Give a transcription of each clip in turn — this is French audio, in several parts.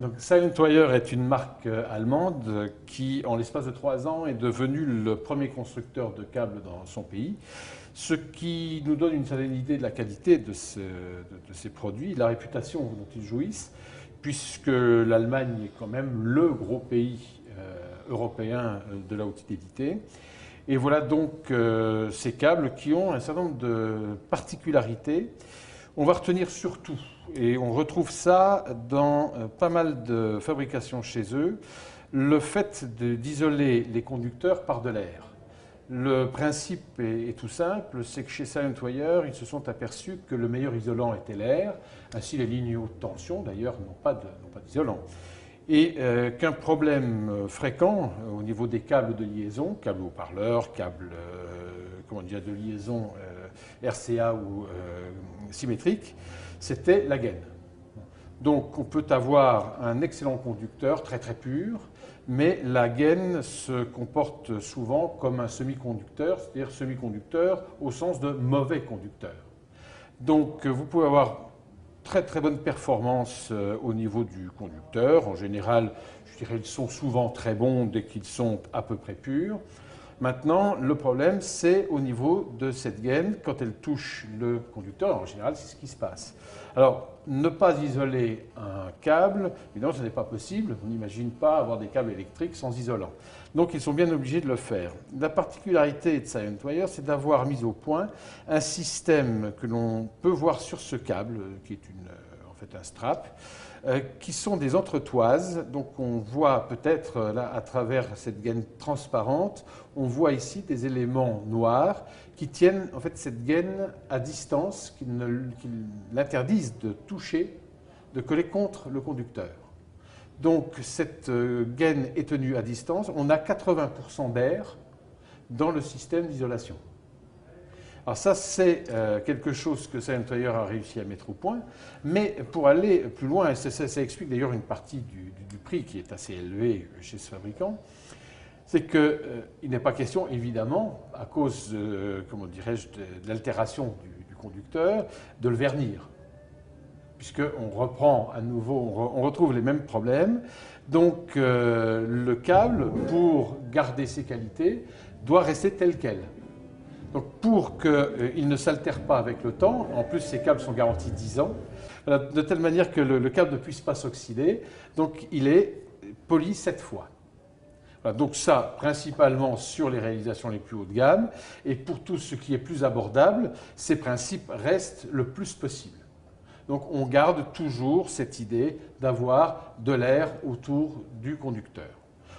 Donc, Silent-Wire est une marque allemande qui, en l'espace de 3 ans, est devenue le premier constructeur de câbles dans son pays, ce qui nous donne une certaine idée de la qualité de ces produits, la réputation dont ils jouissent, puisque l'Allemagne est quand même le gros pays européen de la haute fidélité. Et voilà donc ces câbles qui ont un certain nombre de particularités. On va retenir surtout, et on retrouve ça dans pas mal de fabrications chez eux, le fait d'isoler les conducteurs par de l'air. Le principe est tout simple, c'est que chez Silent-Wire, ils se sont aperçus que le meilleur isolant était l'air. Ainsi, les lignes haute tension, d'ailleurs, n'ont pas d'isolant. Et qu'un problème fréquent au niveau des câbles de liaison, câbles haut-parleurs, câbles de liaison RCA ou symétrique, c'était la gaine. Donc on peut avoir un excellent conducteur, très très pur, mais la gaine se comporte souvent comme un semi-conducteur, c'est-à-dire semi-conducteur au sens de mauvais conducteur. Donc vous pouvez avoir très très bonne performance au niveau du conducteur. En général, je dirais qu'ils sont souvent très bons dès qu'ils sont à peu près purs. Maintenant, le problème, c'est au niveau de cette gaine, quand elle touche le conducteur, en général, c'est ce qui se passe. Alors, ne pas isoler un câble, évidemment, ce n'est pas possible. On n'imagine pas avoir des câbles électriques sans isolant. Donc, ils sont bien obligés de le faire. La particularité de Silent-Wire, c'est d'avoir mis au point un système que l'on peut voir sur ce câble, qui est en fait un strap, qui sont des entretoises. Donc on voit peut-être là à travers cette gaine transparente, on voit ici des éléments noirs qui tiennent en fait cette gaine à distance, qui l'interdisent de toucher, de coller contre le conducteur. Donc cette gaine est tenue à distance. On a 80% d'air dans le système d'isolation. Alors ça, c'est quelque chose que Silent-Wire a réussi à mettre au point, mais pour aller plus loin, et ça explique d'ailleurs une partie du prix qui est assez élevé chez ce fabricant, c'est qu'il n'est pas question, évidemment, à cause, comment dirais-je, de l'altération du conducteur, de le vernir, puisqu'on reprend à nouveau, on retrouve les mêmes problèmes. Donc le câble, pour garder ses qualités, doit rester tel quel. Donc pour qu'il ne s'altère pas avec le temps, en plus ces câbles sont garantis 10 ans, de telle manière que le câble ne puisse pas s'oxyder, donc il est poli 7 fois. Voilà, donc ça, principalement sur les réalisations les plus haut de gamme, et pour tout ce qui est plus abordable, ces principes restent le plus possible. Donc on garde toujours cette idée d'avoir de l'air autour du conducteur.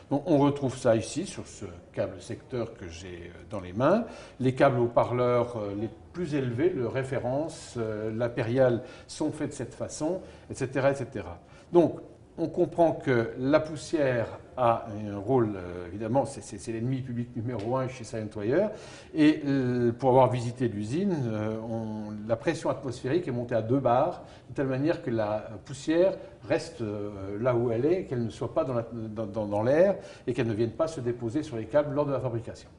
Donc on retrouve ça ici sur ce câble secteur que j'ai dans les mains. Les câbles haut-parleurs les plus élevés, le référence, l'impérial sont faits de cette façon, etc., etc. Donc on comprend que la poussière a un rôle, évidemment, c'est l'ennemi public numéro 1 chez Silent-Wire. Et pour avoir visité l'usine, la pression atmosphérique est montée à 2 bars, de telle manière que la poussière reste là où elle est, qu'elle ne soit pas dans l'air et qu'elle ne vienne pas se déposer sur les câbles lors de la fabrication.